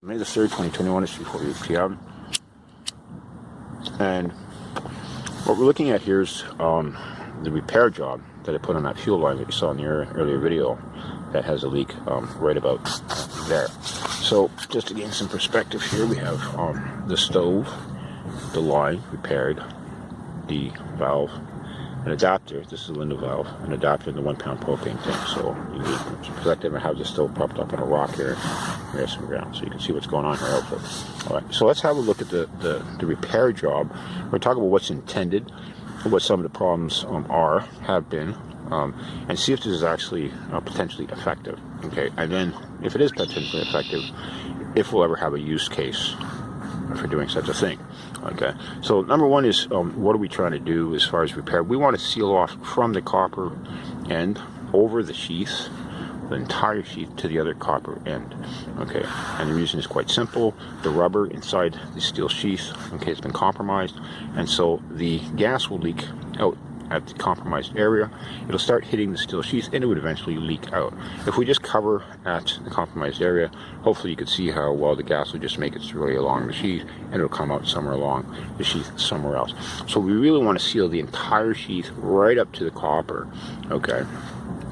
May the 3rd, 2021, it's 3:48 p.m. And what we're looking at here is the repair job that I put on that fuel line that you saw in the earlier video that has a leak right about there. So just to gain some perspective here, we have the stove, the line repaired, the valve, an adapter. This is a Linde valve, an adapter, and the 1 pound propane tank. So you need some perspective. I have the stove propped up on a rock here. There's some ground, so you can see what's going on here also. All right, so let's have a look at the repair job. We're talking about what's intended, what some of the problems have been, and see if this is actually potentially effective. Okay, and then if it is potentially effective, if we'll ever have a use case for doing such a thing. Okay, so number one is what are we trying to do as far as repair? We want to seal off from the copper end over the sheath, the entire sheath to the other copper end. Okay, and the reason is quite simple. The rubber inside the steel sheath, okay, it's been compromised, and so the gas will leak out at the compromised area. It'll start hitting the steel sheath and it would eventually leak out. If we just cover at the compromised area, hopefully you can see how well the gas will just make its way along the sheath and it'll come out somewhere along the sheath somewhere else. So we really want to seal the entire sheath right up to the copper, okay?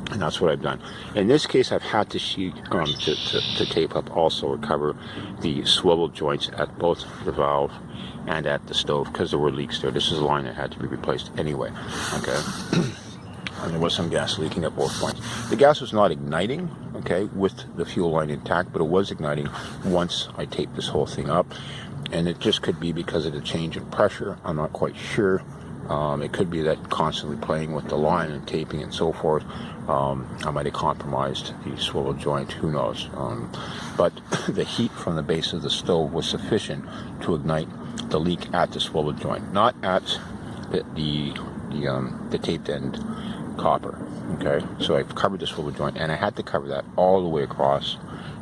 And that's what I've done. In this case, I've had to tape up also or cover the swivel joints at both the valve and at the stove because there were leaks there. This is a line that had to be replaced anyway. Okay, and there was some gas leaking at both points. The gas was not igniting, okay, with the fuel line intact, but it was igniting once I taped this whole thing up. And it just could be because of the change in pressure. I'm not quite sure. It could be that constantly playing with the line and taping and so forth, I might have compromised the swivel joint, who knows. But the heat from the base of the stove was sufficient to ignite the leak at the swivel joint, not at the taped end copper. Okay, so I've covered the swivel joint, and I had to cover that all the way across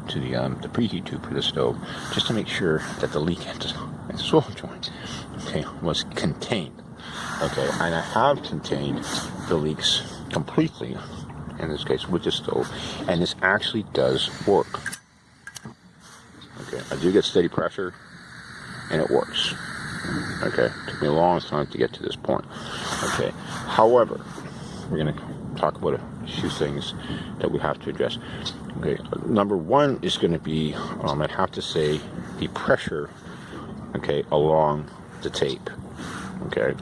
to the preheat tube for the stove, just to make sure that the leak at the swivel joint, okay, was contained. Okay, and I have contained the leaks completely, in this case with the stove, and this actually does work. Okay, I do get steady pressure, and it works. Okay, it took me a long time to get to this point. Okay, however, we're going to talk about a few things that we have to address. Okay, number one is going to be, I'd have to say, the pressure, okay, along the tape. Okay.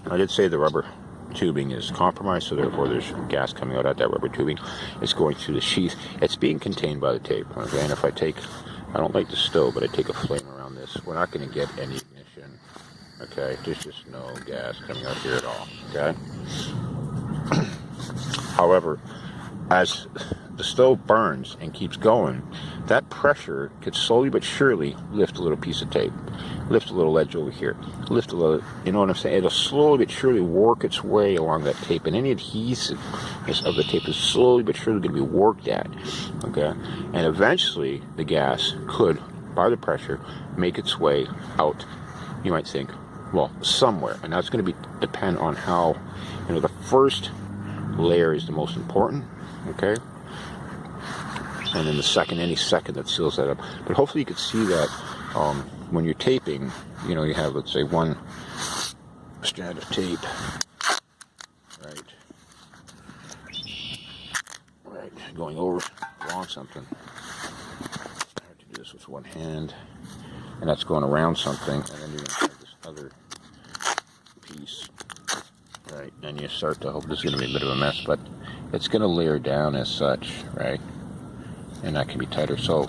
I did say the rubber tubing is compromised, so therefore there's gas coming out at that rubber tubing. It's going through the sheath. It's being contained by the tape. Okay, and if I don't like the stove, but I take a flame around this, we're not going to get any ignition. Okay, there's just no gas coming out here at all. Okay. However, as the stove burns and keeps going, that pressure could slowly but surely lift a little piece of tape, lift a little ledge over here, lift a little, you know what I'm saying? It'll slowly but surely work its way along that tape, and any adhesiveness of the tape is slowly but surely going to be worked at, okay? And eventually, the gas could, by the pressure, make its way out, you might think, well, somewhere, and that's going to depend on how, you know, the first layer is the most important, okay? And then the second, any second that seals that up. But hopefully you could see that when you're taping, you know, you have, let's say, one strand of tape, right, going over along something. I have to do this with one hand, and that's going around something, and then you're going to have this other piece, right, and you start to hope this is going to be a bit of a mess, but it's going to layer down as such, right? And that can be tighter. So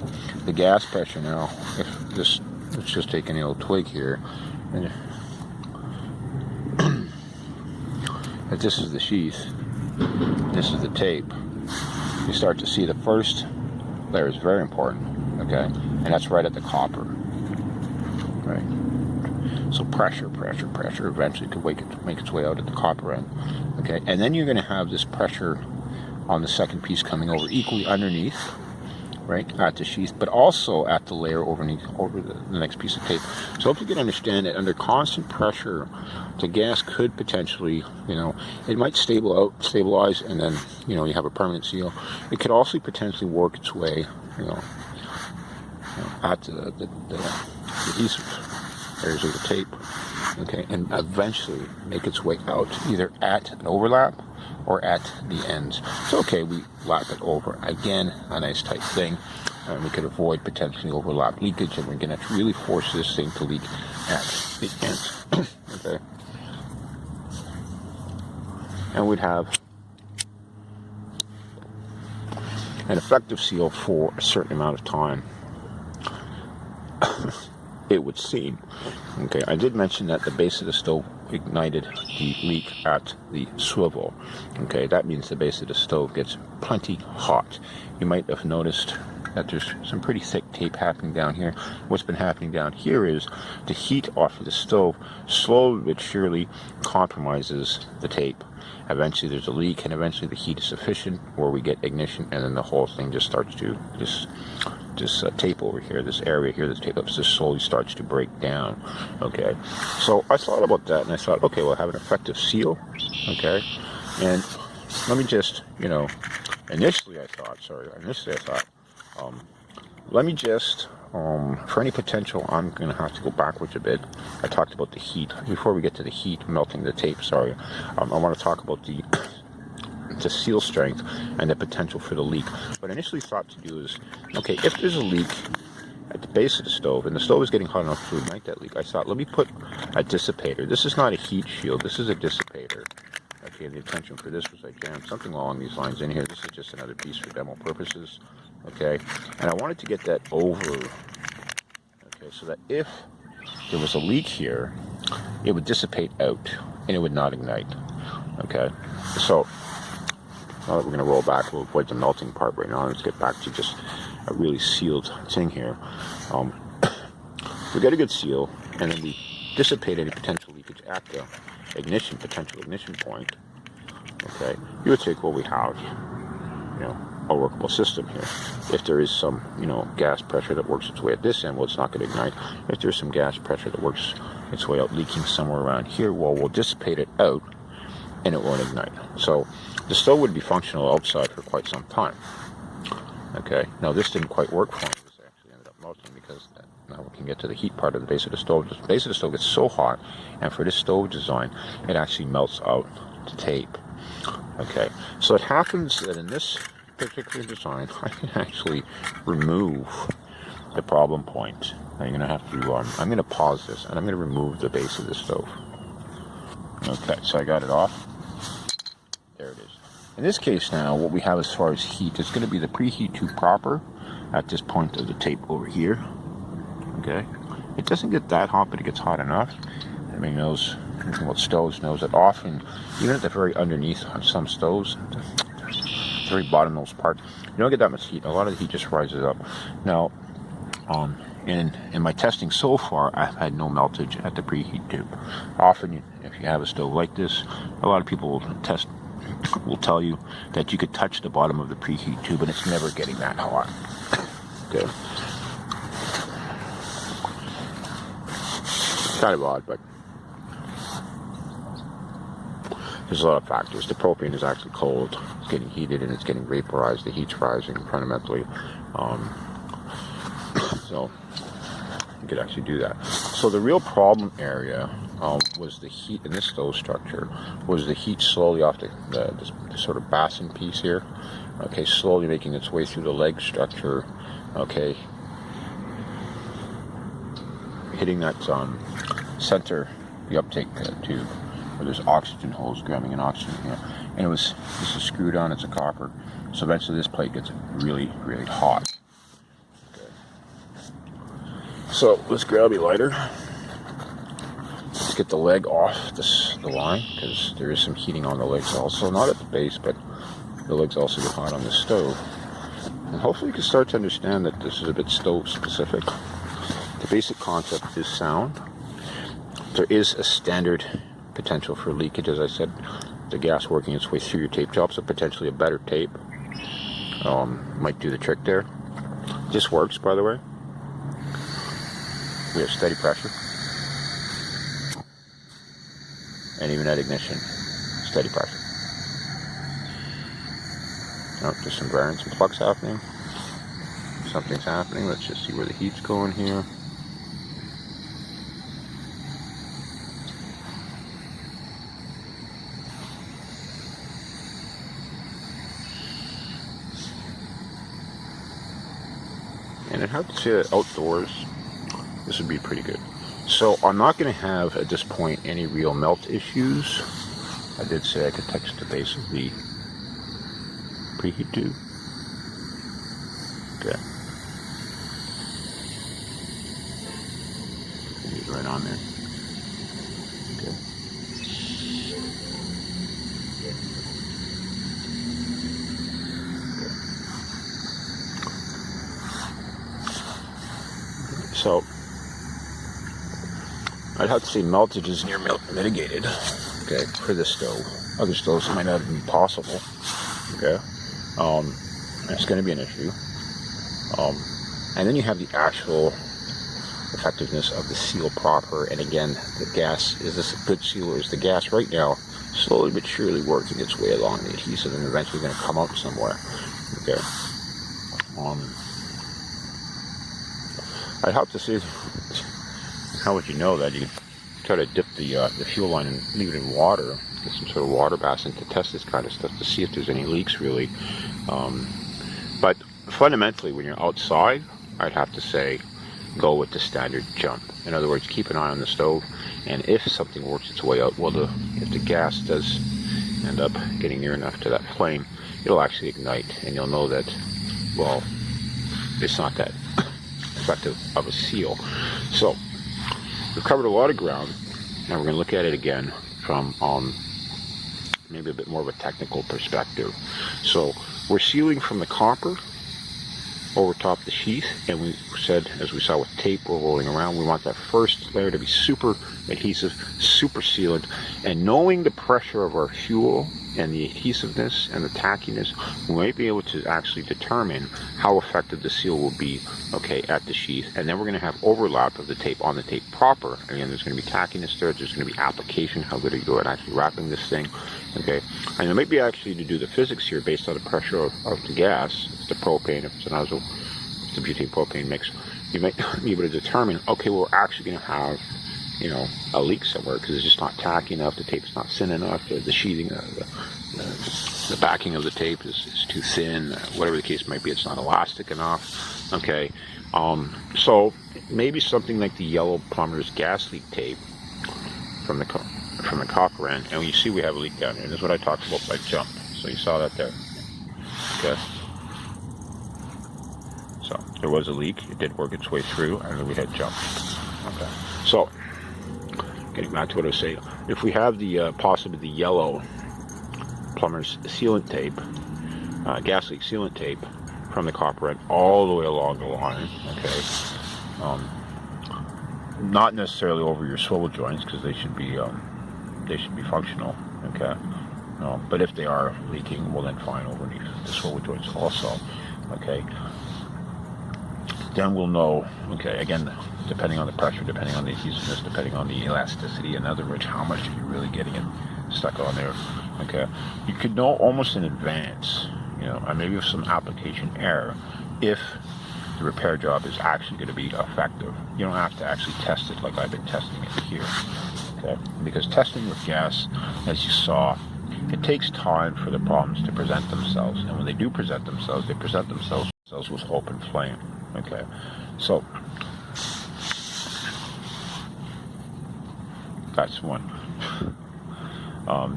the gas pressure now, let's just take any old twig here, and if this is the sheath, this is the tape, you start to see the first layer is very important, okay, and that's right at the copper, right? So pressure eventually could make its way out at the copper end, okay, and then you're going to have this pressure on the second piece coming over equally underneath, right, at the sheath, but also at the layer over the next piece of tape. So hopefully you can understand that under constant pressure, the gas could potentially, you know, it might stabilize, and then, you know, you have a permanent seal. It could also potentially work its way, you know, at the adhesive areas of the tape, okay, and eventually make its way out either at an overlap or at the ends. So okay, we lap it over. Again, a nice tight thing, and we could avoid potentially overlap leakage, and we're going to really force this thing to leak at the ends. Okay, and we'd have an effective seal for a certain amount of time. It would seem. Okay, I did mention that the base of the stove ignited the leak at the swivel. Okay, that means the base of the stove gets plenty hot. You might have noticed that there's some pretty thick tape happening down here. What's been happening down here is the heat off of the stove slowly but surely compromises the tape. Eventually there's a leak, and eventually the heat is sufficient where we get ignition, and then the whole thing just starts to this tape over here, this area here, this tape up, just slowly starts to break down. Okay, so I thought about that, and I thought, okay, we'll have an effective seal. Okay, and let me just, initially I thought, let me just, for any potential, I'm going to have to go backwards a bit. I talked about the heat. Before we get to the heat melting the tape, I want to talk about the seal strength and the potential for the leak. What I initially thought to do is, okay, if there's a leak at the base of the stove, and the stove is getting hot enough to ignite that leak, I thought, let me put a dissipator. This is not a heat shield, this is a dissipator. Okay, the intention for this was I jammed something along these lines in here. This is just another piece for demo purposes. Okay, and I wanted to get that over, okay, so that if there was a leak here, it would dissipate out and it would not ignite. Okay, so now that we're going to roll back, we'll avoid the melting part right now. Let's get back to just a really sealed thing here. We get a good seal, and then we dissipate any potential leakage at the potential ignition point. Okay, you would take what we have, a workable system here. If there is some, gas pressure that works its way at this end, well, it's not going to ignite. If there's some gas pressure that works its way out, leaking somewhere around here, well, we'll dissipate it out, and it won't ignite. So the stove would be functional outside for quite some time. Okay, now this didn't quite work for me. This actually ended up melting because now we can get to the heat part of the base of the stove. The base of the stove gets so hot, and for this stove design, it actually melts out the tape. Okay, so it happens that in this particular design, I can actually remove the problem point. Now you're going to have to, I'm going to pause this, and I'm going to remove the base of the stove. Okay, so I got it off. There it is. In this case now, what we have as far as heat is going to be the preheat tube proper at this point of the tape over here. Okay, it doesn't get that hot, but it gets hot enough. Everybody knows, anything about stoves knows that often, even at the very underneath of some stoves, the very bottommost part, you don't get that much heat. A lot of the heat just rises up. Now, in my testing so far, I've had no meltage at the preheat tube. Often, if you have a stove like this, a lot of people will tell you that you could touch the bottom of the preheat tube and it's never getting that hot. Okay. Kind of odd, but there's a lot of factors. The propane is actually cold. It's getting heated and it's getting vaporized. The heat's rising fundamentally. So you could actually do that. So the real problem area was the heat in this stove structure, was the heat slowly off this sort of basin piece here, okay, slowly making its way through the leg structure, okay, hitting that center, the uptake tube, where there's oxygen holes grabbing an oxygen here, and this is screwed on, it's a copper, so eventually this plate gets really, really hot. Okay. So let's grab a lighter. Let's get the leg off the line, because there is some heating on the legs also, not at the base, but the legs also get hot on the stove. And hopefully you can start to understand that this is a bit stove specific. The basic concept is sound. There is a standard potential for leakage, as I said, the gas working its way through your tape top, so potentially a better tape might do the trick there. This works, by the way. We have steady pressure. And even at ignition, steady pressure. Oh, there's some variance and flux happening. something's happening. Let's just see where the heat's going here. And I'd have to say that outdoors, this would be pretty good. So I'm not going to have, at this point, any real melt issues. I did say I could touch the base of the preheat tube. Okay. It's right on there. Okay. So I'd have to say meltage is near mitigated, okay, for this stove. Other stoves might not even be possible, okay. It's going to be an issue. And then you have the actual effectiveness of the seal proper. And again, the gas, is this a good seal, or is the gas right now slowly but surely working its way along the adhesive and eventually going to come out somewhere, okay. I'd have to say, how would you know that? You can try to dip the fuel line and leave it in water, get some sort of water basin to test this kind of stuff to see if there's any leaks really. But fundamentally, when you're outside, I'd have to say go with the standard jump. In other words, keep an eye on the stove, and if something works its way out, well, if the gas does end up getting near enough to that flame, it'll actually ignite, and you'll know that, well, it's not that effective of a seal. So we've covered a lot of ground. Now we're going to look at it again from maybe a bit more of a technical perspective. So we're sealing from the copper over top the sheath, and we said, as we saw with tape we're rolling around, we want that first layer to be super adhesive, super sealant, and knowing the pressure of our fuel and the adhesiveness and the tackiness, we might be able to actually determine how effective the seal will be, okay, at the sheath. And then we're going to have overlap of the tape on the tape proper. Again, there's going to be tackiness there, there's going to be application, how good are you go at actually wrapping this thing, okay. And it might be actually to do the physics here based on the pressure of the gas, if it's the propane, if it's an azo, if it's the butane propane mix, you might be able to determine, okay, well, we're actually going to have, you know, a leak somewhere because it's just not tacky enough, the tape's not thin enough, the sheathing, the backing of the tape is too thin, whatever the case might be, it's not elastic enough, okay. So maybe something like the yellow plumber's gas leak tape from the copper end, and you see we have a leak down here, and this is what I talked about by jump, so you saw that there, okay. So there was a leak, it did work its way through, and then we had jump, okay. So getting back to what I was saying, if we have the possibly the yellow plumber's sealant tape, gas leak sealant tape from the copper end all the way along the line, okay, not necessarily over your swivel joints because they should be functional, okay, but if they are leaking, well then fine, underneath the swivel joints also, okay. Then we'll know, okay, again, depending on the pressure, depending on the adhesiveness, depending on the elasticity, in other words, how much are you really getting it stuck on there, okay. You could know almost in advance, you know, and maybe with some application error, if the repair job is actually going to be effective. You don't have to actually test it like I've been testing it here, okay, because testing with gas, as you saw, it takes time for the problems to present themselves, and when they do present themselves, they present themselves with open flame, okay. So that's one.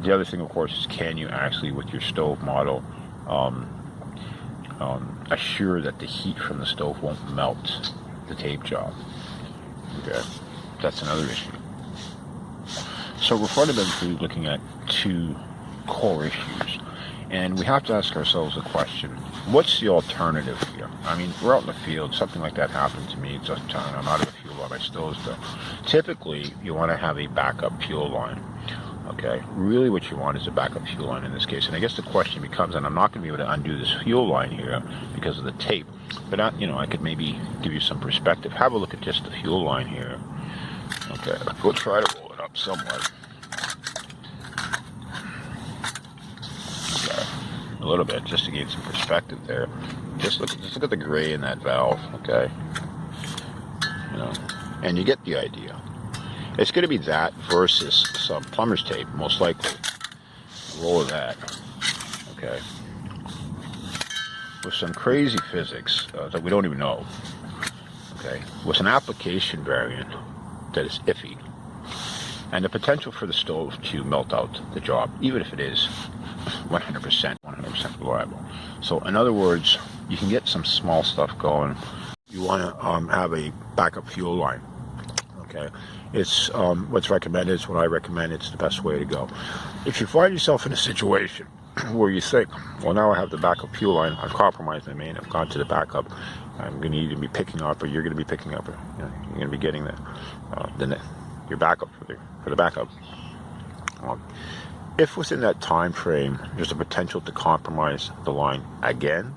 The other thing, of course, is can you actually, with your stove model, assure that the heat from the stove won't melt the tape job, okay. That's another issue. So we're fundamentally looking at two core issues, and we have to ask ourselves a question: what's the alternative here? I mean, we're out in the field, something like that happened to me. It's just, I'm out of the fuel line, my stove's done. Typically, you want to have a backup fuel line, okay? Really what you want is a backup fuel line in this case. And I guess the question becomes, and I'm not going to be able to undo this fuel line here because of the tape, but I could maybe give you some perspective. Have a look at just the fuel line here, okay? We'll try to roll it up somewhat. A little bit, just to gain some perspective there. just look at the gray in that valve, okay? You know, and you get the idea. It's going to be that versus some plumber's tape, most likely. Roll of that, okay? With some crazy physics that we don't even know, okay? With an application variant that is iffy, and the potential for the stove to melt out the job, even if it is 100% reliable. So in other words, you can get some small stuff going. You want to have a backup fuel line. Okay, it's what's recommended. It's what I recommend. It's the best way to go. If you find yourself in a situation where you think, well, now I have the backup fuel line, I've compromised my main, I've gone to the backup, I'm going to either be picking up, or you're going to be picking up, or you're going to be getting your backup for the backup. If within that time frame there's a potential to compromise the line again,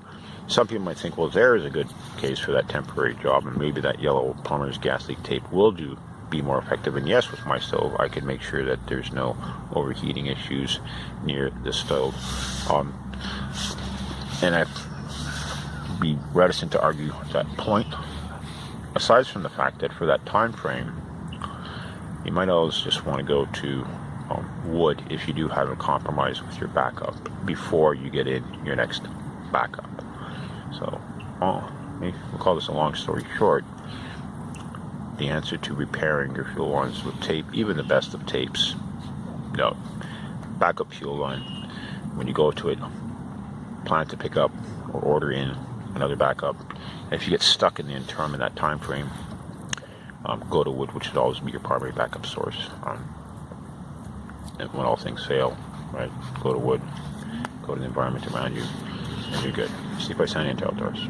some people might think, well, there is a good case for that temporary job, and maybe that yellow plumber's gas leak tape will be more effective. And yes, with my stove, I can make sure that there's no overheating issues near the stove. And I'd be reticent to argue that point. Aside from the fact that for that time frame, you might always just want to go to wood if you do have a compromise with your backup before you get in your next backup. So, we'll call this a long story short. The answer to repairing your fuel lines with tape, even the best of tapes, no. Backup fuel line, when you go to it, plan to pick up or order in another backup. And if you get stuck in the interim in that time frame, go to wood, which should always be your primary backup source. And when all things fail, right, go to wood, go to the environment around you, and you're good. Steve by Sunny and Outdoors.